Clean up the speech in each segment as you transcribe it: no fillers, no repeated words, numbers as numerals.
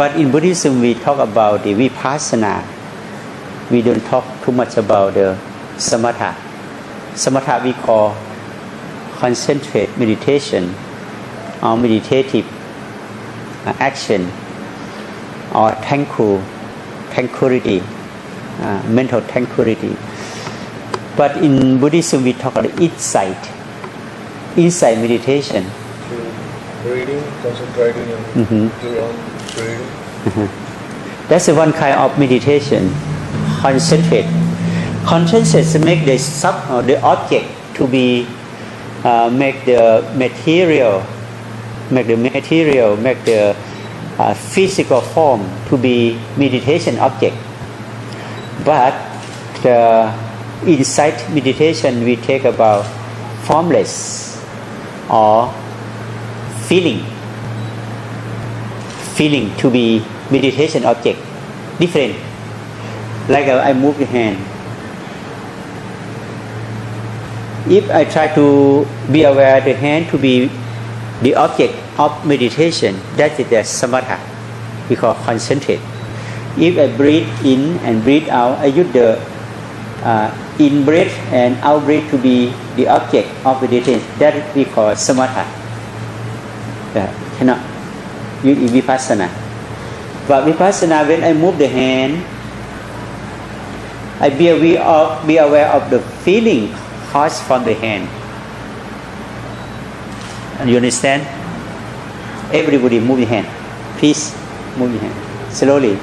But in Buddhism we talk about the vipassana. We don't talk too much about the samatha. Samatha we call concentrate meditation or meditative action or tranquility, mental tranquility. But in Buddhism we talk about insight meditation. Breathing, concentrating on your own breathing. That's one kind of meditation. Concentrate make the object to be make the material, make the physical form to be meditation object. But the insight meditation we take about formless or feeling to be meditation object, different. Like I move the hand. If I try to be aware the hand to be the object of meditation, that is the samatha, we call concentrate. If I breathe in and breathe out, I use the in breath and out breath to be the object of meditation, that we call samatha. Cannot use in vipassana. But vipassana, when I move the hand, I be aware of the feeling caused from the hand. And you understand? Everybody move your hand. Please move your hand slowly.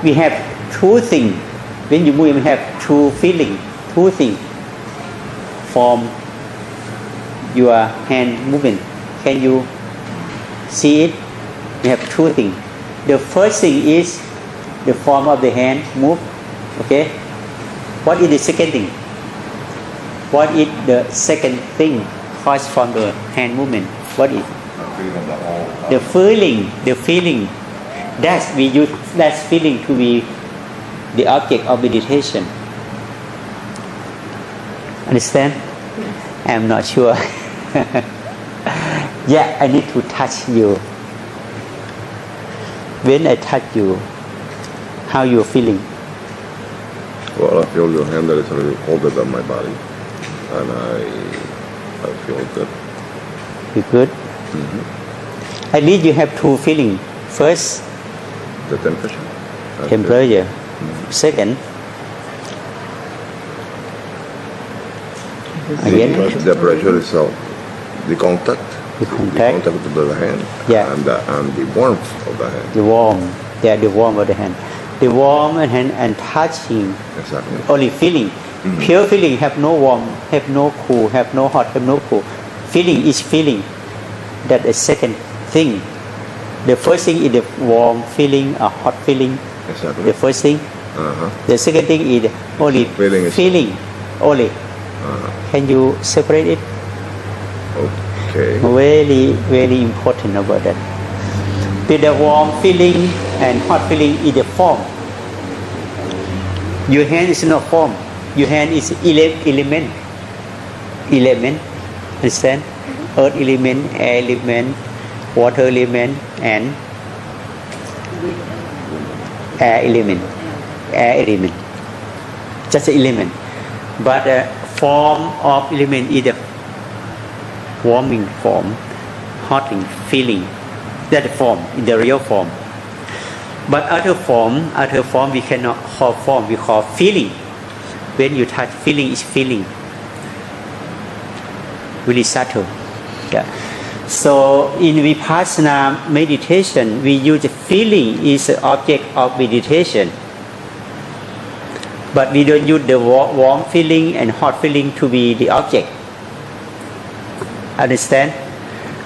We have two things. When you move, we have two feeling, two things from your hand movement. Can you see it? We have two things. The first thing is the form of the hand move. Okay. What is the second thing? What is the second thing caused from the hand movement? What is? The feeling. That we use that feeling to be the object of meditation. Understand? I'm not sure. Yeah, I need to touch you. When I touch you, how you feeling? Well, I feel your hand that is a little older than my body, and I feel good. You good? Mm-hmm. At least you have two feeling. First, the temperature. Mm-hmm. Second, again, the pressure itself, the contact. The contact of the hand, yeah. and the warmth of the hand. The warmth of the hand. The warm and touching. Exactly. Only feeling. Mm-hmm. Pure feeling have no warm, have no cool, have no hot, have no cool. Feeling is feeling. That is second thing. The first thing is the warm feeling, a hot feeling. Exactly. The first thing. Uh-huh. The second thing is only feeling. Only. Uh-huh. Can you separate it? Okay. Very, very important about that. With the warm feeling and hot feeling is the form. Your hand is not form. Your hand is element. Understand? Earth element, air element, water element, and air element. Just an element. But the form of element is the warming form, hotting feeling. That's the form, in the real form. But other form we cannot call form, we call feeling. When you touch, feeling is feeling. Really subtle. Yeah. So in Vipassana meditation, we use feeling is the object of meditation. But we don't use the warm feeling and hot feeling to be the object. Understand?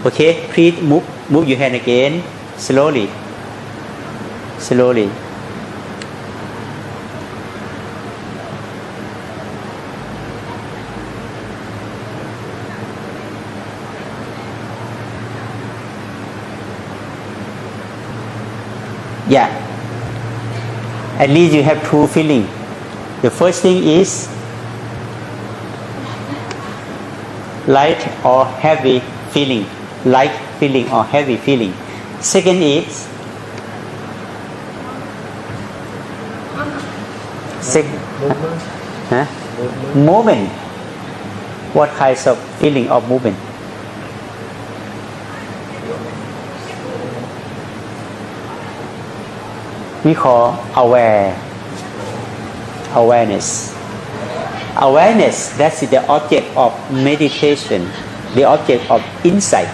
Okay, please move your hand again, slowly. Yeah. At least you have two feelings. The first thing is light or heavy feeling, light feeling or heavy feeling. Second is movement. What kinds of feeling of movement? We call awareness. Awareness, that's the object of meditation, the object of insight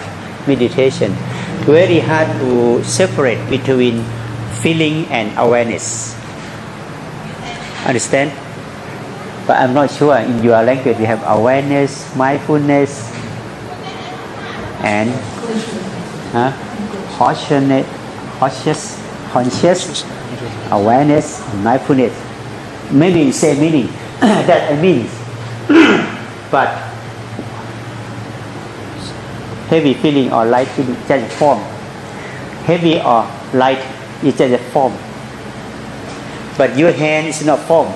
meditation. Very hard to separate between feeling and awareness. Understand? But I'm not sure in your language you have awareness, mindfulness, and conscious awareness, mindfulness. Maybe same meaning. That means, but heavy feeling or light feeling is just a form. Heavy or light is just a form. But your hand is not form.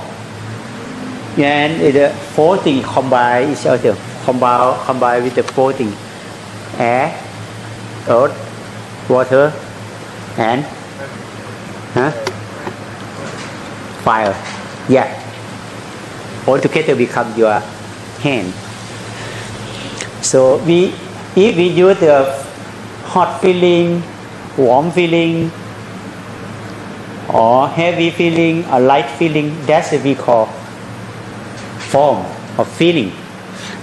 And the four things combine each other. Combine with the four things: air, earth, water, and fire. Yeah. All together become your hand. So if we use the hot feeling, warm feeling, or heavy feeling, or light feeling, that's what we call form of feeling.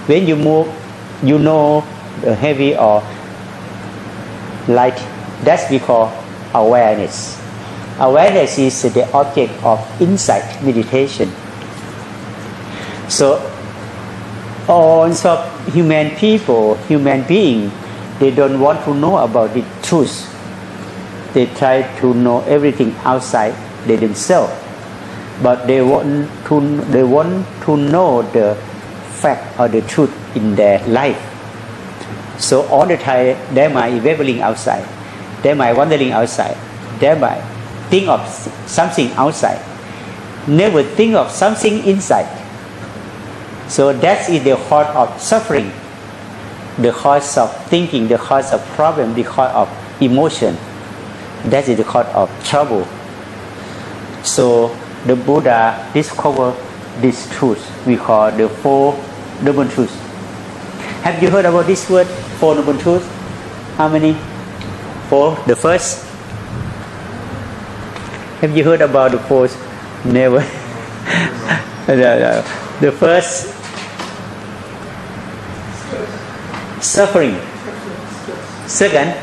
When you move, you know the heavy or light. That's we call awareness. Awareness is the object of insight meditation. So all of human beings, they don't want to know about the truth. They try to know everything outside themselves, but they want to know the fact or the truth in their life. So all the time they might wavering outside, they might wandering outside, they might think of something outside, never think of something inside. So that is the cause of suffering, the cause of thinking, the cause of problem, the cause of emotion. That is the cause of trouble. So the Buddha discovered this truth we call the Four Noble Truths. Have you heard about this word, Four Noble Truths? How many? Four. The first. Have you heard about the four? Never. The first, suffering. Second,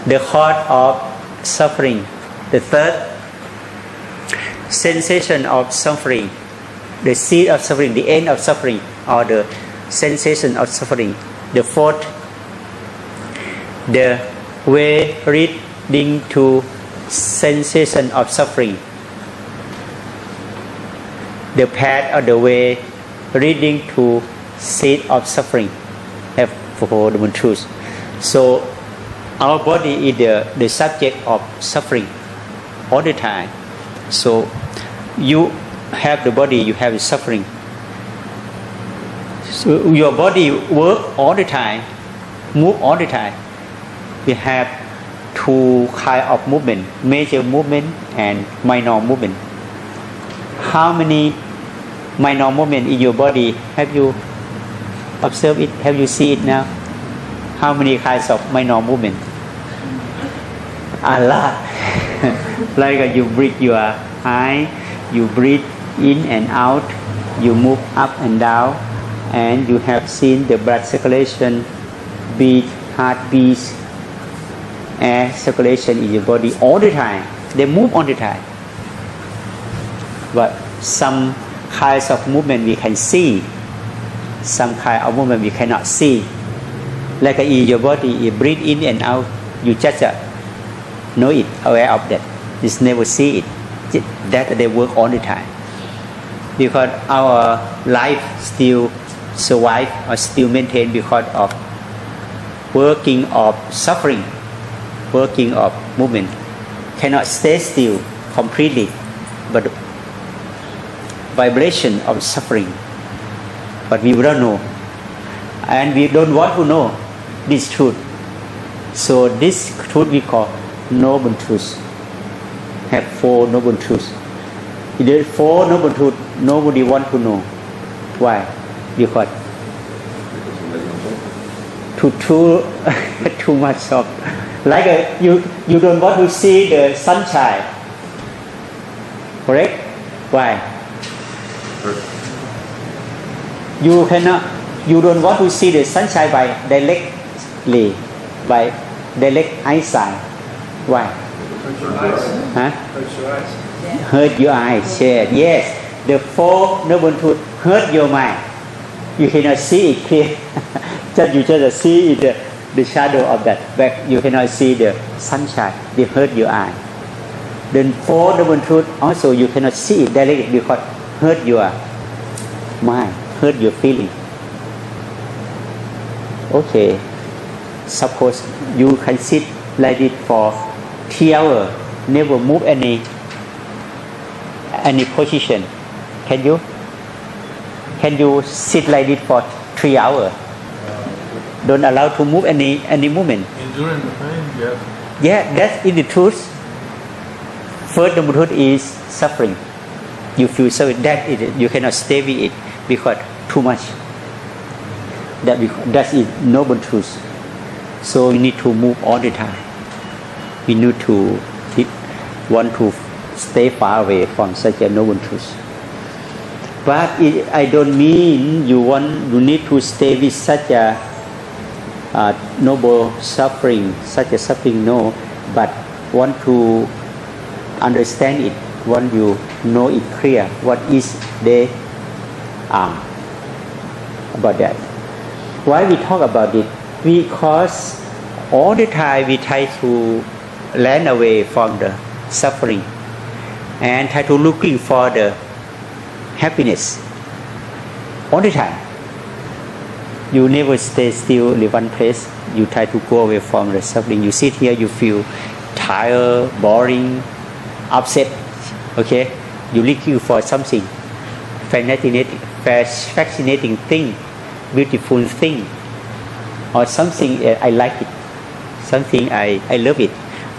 the cause of suffering. The third, sensation of suffering. The seed of suffering, the end of suffering, or the sensation of suffering. The fourth, the way leading to sensation of suffering. The path or the way leading to seed of suffering. Have four noble truths. So our body is the subject of suffering all the time. So you have the body, you have the suffering. So your body work all the time, move all the time. We have two kind of movement: major movement and minor movement. How many minor movement in your body have you observed it? Have you seen it now? How many kinds of minor movement? A lot. Like you breathe your eye, you breathe in and out, you move up and down, and you have seen the blood circulation, beat, heartbeat, air circulation in your body all the time. They move all the time. But some kinds of movement we can see, some kind of movement we cannot see. Like in your body, you breathe in and out, you just know it, aware of that. You never see it. That they work all the time. Because our life still survive or still maintain because of working of suffering, working of movement. Cannot stay still completely, but vibration of suffering. But we don't know. and we don't want to know this truth. So this truth we call noble truth. Have 4 noble truths. The 4 noble truths nobody want to know. Why? Because too much of, like you don't want to see the sunshine. Correct? Why? You don't want to see the sunshine by direct eyesight. Why? Hurt your eyes. Huh? Hurt your eyes. Hurt your eyes. Yes. The 4 noble truths hurt your mind. You cannot see it clear. You just see it, the shadow of that, but you cannot see the sunshine. They hurt your eye. Then 4 noble truths also you cannot see it directly because hurt your mind, hurt your feeling. Okay. Suppose you can sit like this for 3 hours, never move any position. Can you sit like this for 3 hours? Don't allow to move any movement. Enduring the pain, yes. Yeah, that's in the truth. First noble truth is suffering. You feel suffering. That is, you cannot stay with it because too much. That is noble truth. So we need to move all the time. We need to want to stay far away from such a noble truth. But I don't mean you need to stay with such a noble suffering, such a suffering. No, but want to understand it. Want you know it clear. What is the about that? Why we talk about it? Because all the time we try to run away from the suffering and try to looking for the happiness all the time. You never stay still in one place. You try to go away from the suffering. You sit here, you feel tired, boring, upset. Okay, you looking for something fascinating thing, beautiful thing, or something I like it, something I love it.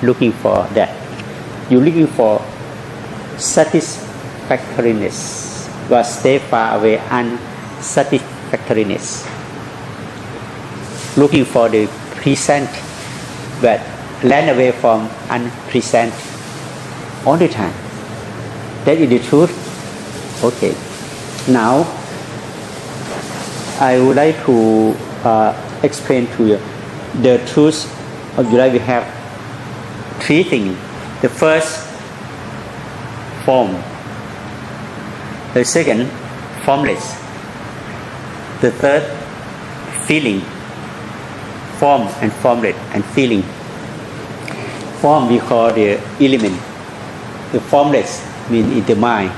Looking for that. You looking for satisfactoriness, but stay far away unsatisfactoriness. Looking for the present, but run away from unpresent all the time. That is the truth. Okay. Now, I would like to explain to you the truth of your life. We have 3 things. The first, form. The second, formless. The third, feeling. Form and formless and feeling. Form we call the element. The formless means in the mind.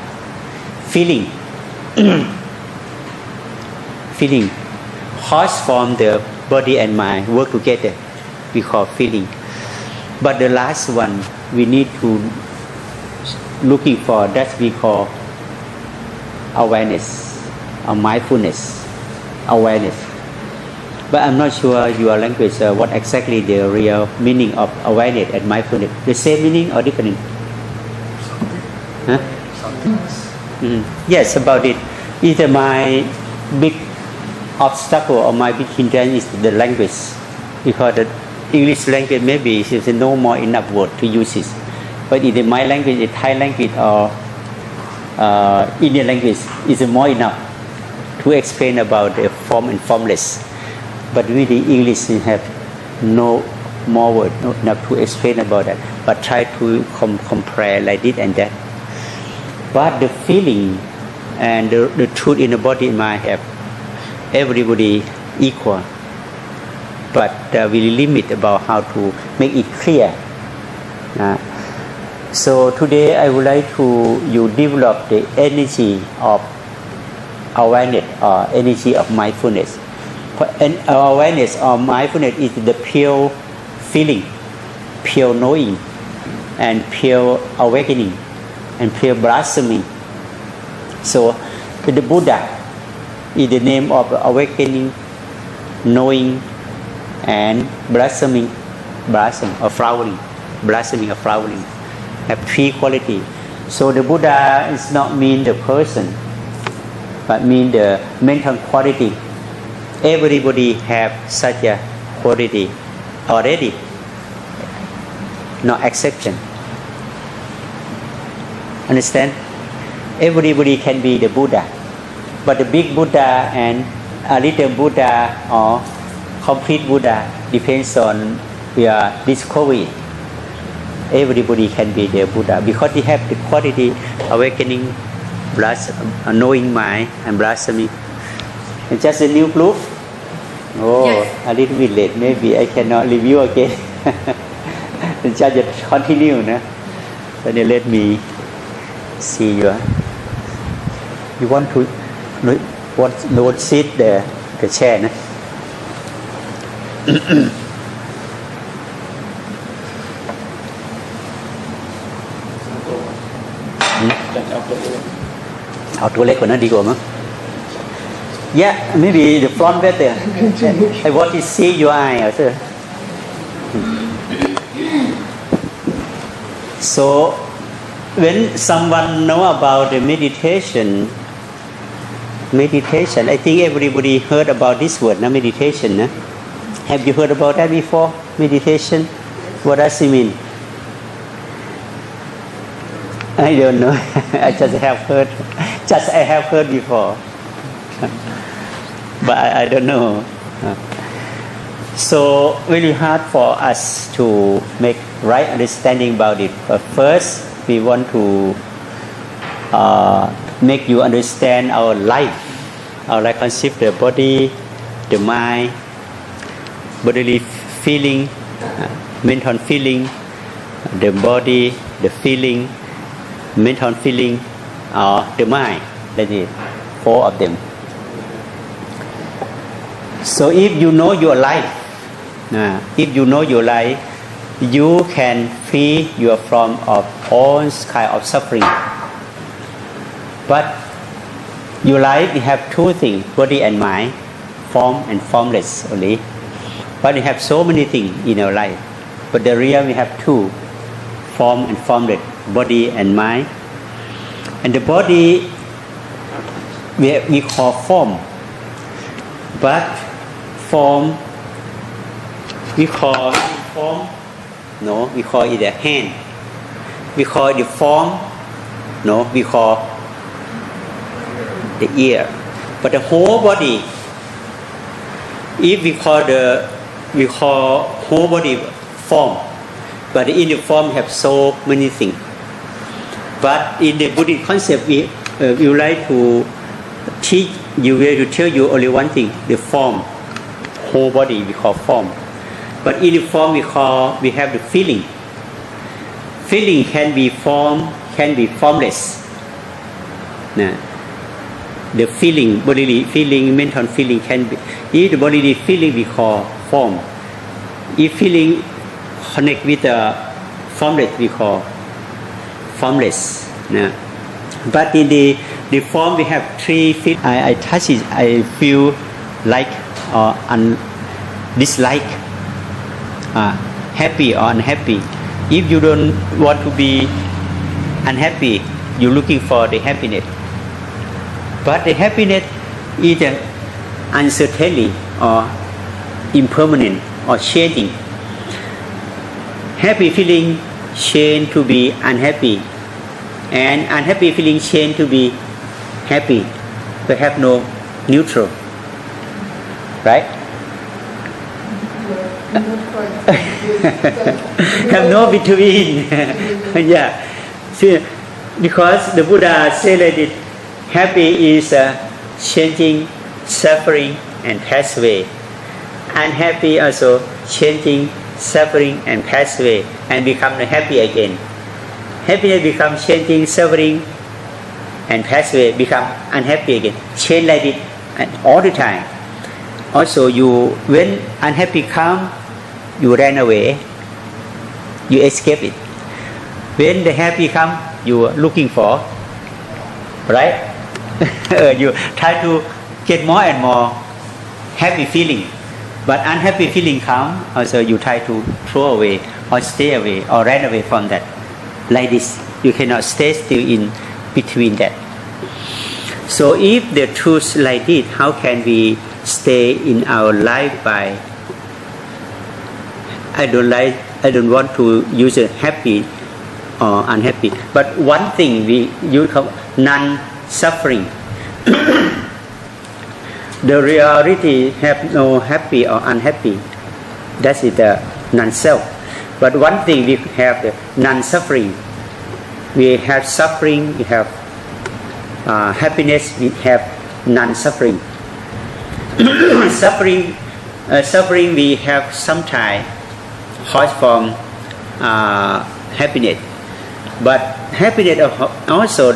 Feeling. Feeling. Cause from the body and mind work together. We call feeling. But the last one we need to looking for, that we call awareness or mindfulness. Awareness. But I'm not sure your language what exactly the real meaning of awareness and mindfulness. The same meaning or different? Huh? Yes, about it. Either my big obstacle or my big hindrance is the language, because the English language maybe is no more enough word to use it. But either my language, the Thai language or Indian language is more enough to explain about the form and formless. But really English have no more word, not enough to explain about that. But try to compare like this and that. But the feeling and the truth in the body and mind have everybody equal. But we limit about how to make it clear. So today I would like to you develop the energy of awareness or energy of mindfulness. And awareness or mindfulness is the pure feeling, pure knowing, and pure awakening, and pure blossoming. So the Buddha is the name of awakening knowing, and blossoming or flowering. Blossoming or flowering have three qualities. So the Buddha is not mean the person, but mean the mental quality. Everybody have such a quality already, no exception. Understand? Everybody can be the Buddha, but the big Buddha and a little Buddha or complete Buddha depends on your discovery. Everybody can be the Buddha because they have the quality awakening, knowing mind and blossoming. It's just a new proof. Oh, yes. A little bit late. Maybe I cannot review again. Just continue, no? So let me see you. You want to sit the chair, no?เอาตัวเล็กกว่านั้นดีกว่ามั้ง Yeah, maybe the front better. I want to see your eye also. So when someone know about the meditation, I think everybody heard about this word, no? Meditation. No? Have you heard about that before? Meditation? What does it mean? I don't know. I have heard before. But I don't know. So very hard for us to make right understanding about it. But first, we want to make you understand our life. Our life consists the body, the mind, bodily feeling, mental feeling, the body, the feeling, mental feeling, or the mind. That is four of them. So if you know your life, you can free you from of all kind of suffering. But your life, you have two things, body and mind, form and formless only. But you have so many things in your life. But the real we have two, form and formless, body and mind. And the body we call form. But form, we call it the hand. We call it the form. No, we call the ear. But the whole body, if we call whole body form. But in the form have so many things. But in the Buddhist concept, we would like to teach you, to tell you only one thing: the form. Whole body we call form. But in the form we have the feeling. Feeling can be form, can be formless. The feeling, bodily feeling, mental feeling can be. If the bodily feeling we call form. If feeling connect with the formless we call formless. But in the form we have three feelings. I touch it, I feel like or dislike, happy or unhappy. If you don't want to be unhappy, you're looking for the happiness. But the happiness is uncertainty or impermanent or changing. Happy feeling change to be unhappy, and unhappy feeling change to be happy. They have no neutral. Right? Have no between. Yeah. See, because the Buddha said that happy is changing, suffering, and pass away. Unhappy also changing, suffering, and pass away, and become happy again. Happiness become changing, suffering, and pass away, become unhappy again. Change like it and all the time. Also, when unhappy come, you ran away, you escape it. When the happy come, you are looking for, right? You try to get more and more happy feeling. But unhappy feeling come, also you try to throw away or stay away or run away from that. Like this, you cannot stay still in between that. So if the truth like this, how can we stay in our life by I don't want to use a happy or unhappy. But one thing we use non-suffering. The reality have no happy or unhappy. That is the non-self. But one thing we have the non-suffering. We have suffering, we have happiness, we have non-suffering. Suffering we have sometimes cause from happiness. But happiness also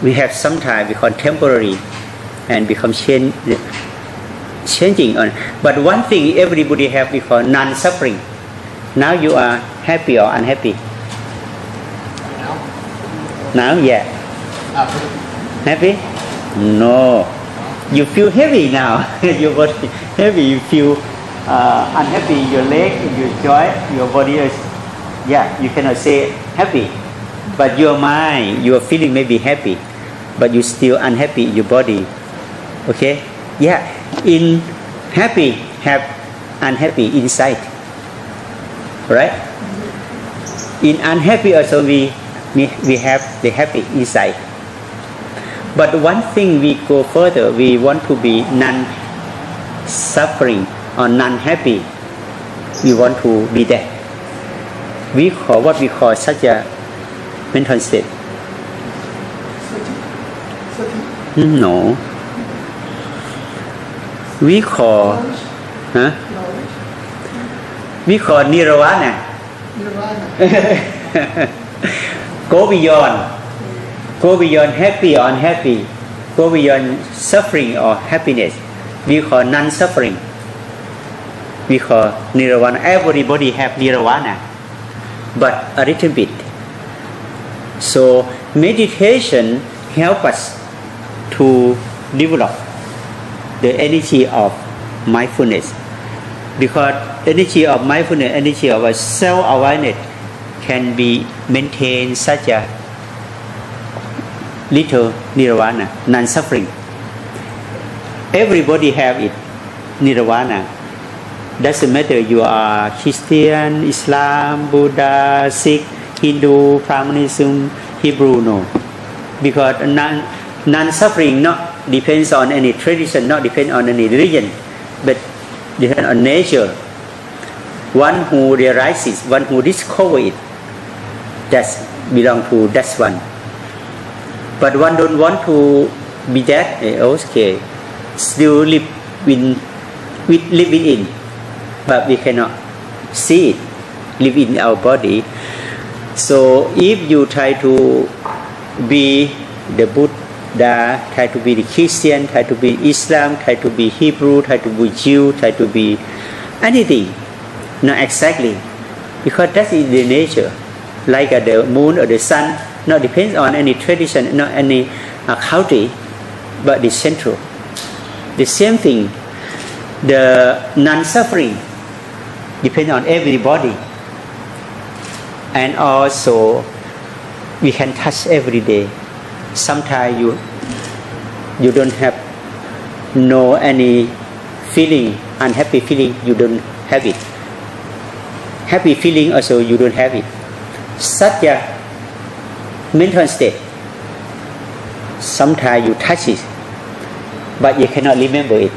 we have sometimes become temporary and become changing on. But one thing everybody have we call non-suffering. Now you are happy or unhappy? Now, yeah. Happy? No. You feel heavy now. Your body heavy. You feel unhappy. Your leg, your joint, your body is. Yeah, you cannot say happy. But your mind, your feeling may be happy, but you still unhappy in your body. Okay? Yeah. In happy, have unhappy inside. Right? In unhappy also we have the happy inside. But one thing we go further, we want to be non-suffering or non-happy. We want to be that. We call what we call such a mental state. No. We call, we call nirvana. Go beyond happy or unhappy, go beyond suffering or happiness. We call non-suffering. We call nirvana. Everybody have nirvana, but a little bit. So meditation helps us to develop the energy of mindfulness, because energy of mindfulness, energy of self-awareness can be maintained such a little nirvana, non-suffering. Everybody have it, nirvana. Doesn't matter you are Christian, Islam, Buddha, Sikh, Hindu, Brahmanism, Hebrew, no. Because non-suffering not depends on any tradition, not depend on any religion, but depend on nature. One who realizes, one who discovers it, that belong to that one. But one don't want to be that. Okay, still live in, but we cannot see it, live in our body. So if you try to be the Buddha, try to be the Christian, try to be Islam, try to be Hebrew, try to be Jew, try to be anything, not exactly, because that is the nature. Like the moon or the sun, not depends on any tradition, not any country, but the central. The same thing, the non-suffering depends on everybody, and also we can touch every day. Sometimes you don't have no any feeling, unhappy feeling, you don't have it. Happy feeling also you don't have it. Such a mental state, sometimes you touch it, but you cannot remember it.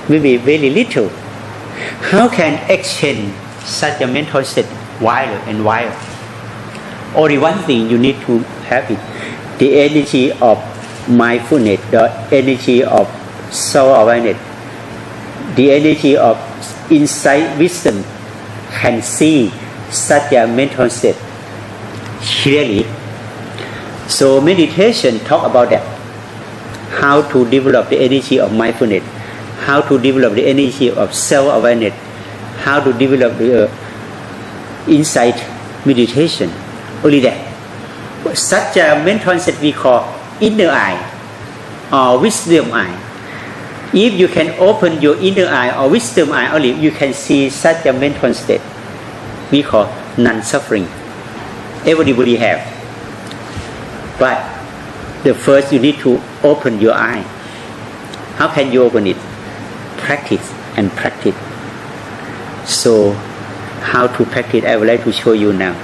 Maybe very little. How can exchange such a mental state wild and wild? Only one thing you need to have it: the energy of mindfulness, the energy of self-awareness, the energy of insight wisdom can see such a mental state clearly. So meditation talk about that. How to develop the energy of mindfulness, how to develop the energy of self-awareness, how to develop the insight meditation. Only that. Such a mental state we call inner eye or wisdom eye. If you can open your inner eye or wisdom eye only, you can see such a mental state we call non-suffering. Everybody have. But the first you need to open your eye. How can you open it? Practice and practice. So how to practice, I would like to show you now.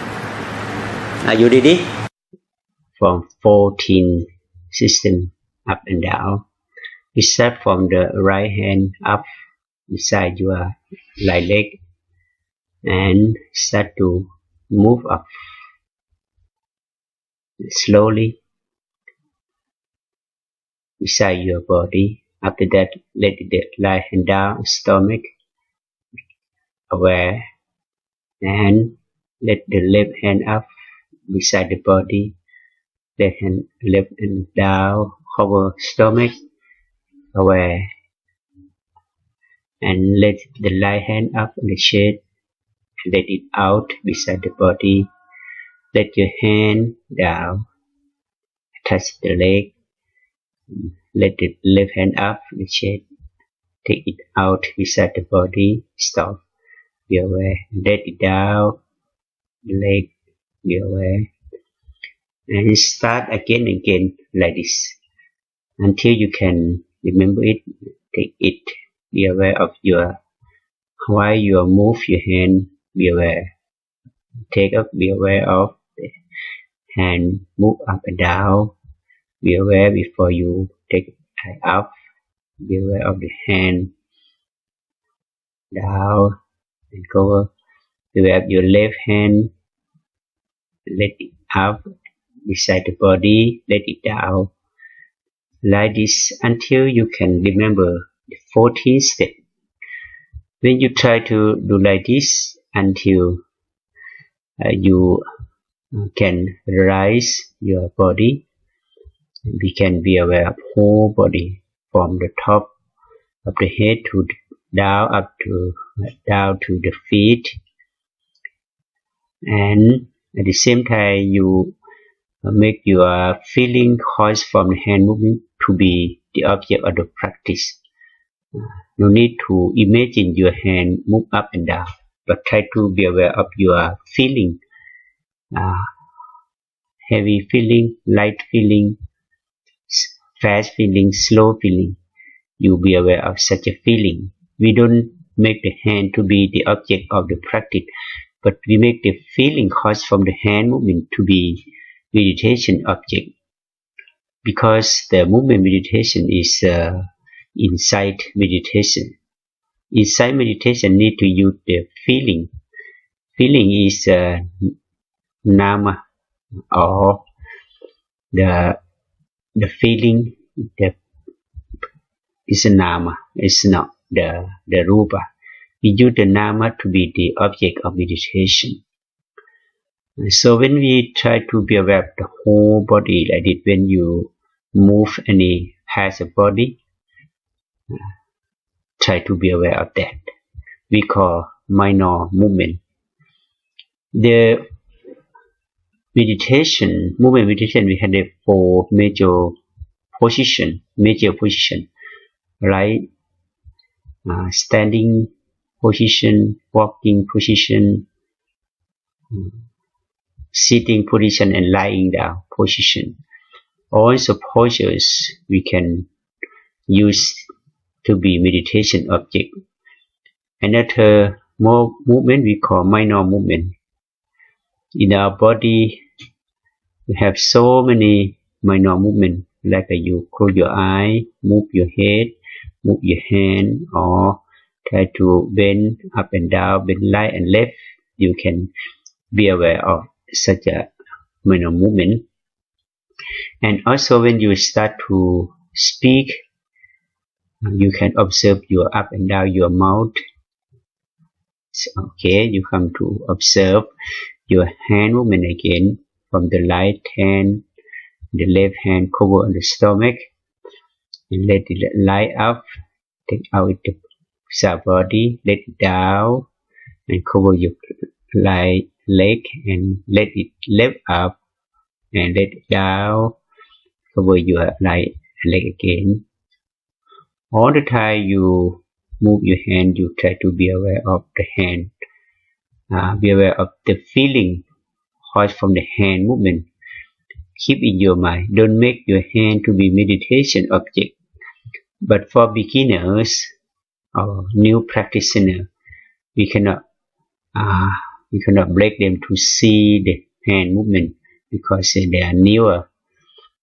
Are you ready? From 14 system up and down. We start from the right hand up beside your right leg and start to move up slowly beside your body. After that, let the right hand down, stomach, aware, and let the left hand up beside the body. Left hand down, cover stomach, aware, and let the right hand up in the shade, let it out beside the body. Let your hand down, touch the leg, let the left hand up in the shade, take it out beside the body, stop, be aware, let it down, the leg, be aware, and start again and again like this until you can remember it. Take it, be aware of your while you move your hand, be aware. Take up, be aware of the hand move up and down, be aware before you take it up, be aware of the hand down and cover, be aware of your left hand, let it up beside the body, let it down, like this until you can remember the 14 step. When you try to do like this until you can rise your body, we can be aware of whole body from the top of the head to down up to down to the feet, and at the same time you make your feeling caused from the hand movement to be the object of the practice. No need to imagine your hand move up and down, but try to be aware of your feeling, heavy feeling, light feeling, fast feeling, slow feeling. You be aware of such a feeling. We don't make the hand to be the object of the practice, but we make the feeling caused from the hand movement to be meditation object, because the movement meditation is insight meditation. Insight meditation need to use the feeling. Feeling is nama, or the feeling that is a nama. It's not the rupa. We use the nama to be the object of meditation. So when we try to be aware of the whole body, like it when you move any part of body, try to be aware of that. We call minor movement. The meditation, movement meditation, we had 4 major position, like standing position, walking position, sitting position, and lying down position. All the postures we can use to be meditation object. Another more movement we call minor movement. In our body, we have so many minor movement, like you close your eye, move your head, move your hand, or try to bend up and down, bend right and left. You can be aware of such a minor movement. And also when you start to speak, you can observe your up and down your mouth. Okay, you come to observe your hand movement again, from the right hand, the left hand cover on the stomach, and let it lie up, take out the side body, let it down, and cover your right leg, and let it lift up, and let it down, cover your right leg again. All the time you move your hand, you try to be aware of the hand, be aware of the feeling caused from the hand movement. Keep in your mind. Don't make your hand to be meditation object. But for beginners or new practitioner, we cannot break them to see the hand movement because they are newer.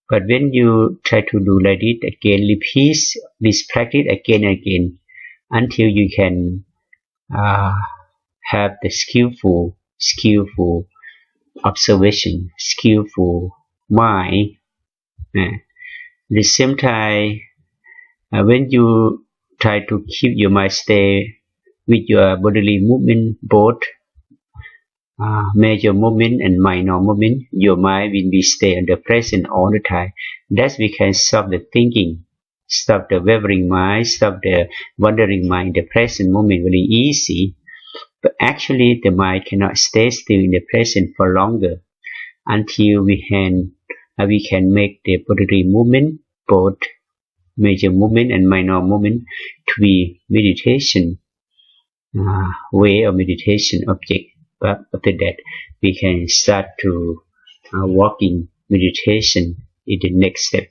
But when you try to do like it again, repeat this practice again and again until you can have the skillful observation, skillful mind. At the same time, when you try to keep your mind stay with your bodily movement, both major movement and minor movement, your mind will be stay in the present all the time. Thus we can stop the thinking, stop the wavering mind, stop the wandering mind, the present moment very easy. But actually the mind cannot stay still in the present for longer until we can make the bodily movement, both major movement and minor movement, to be meditation way of meditation object. But after that, we can start to walk in meditation in the next step.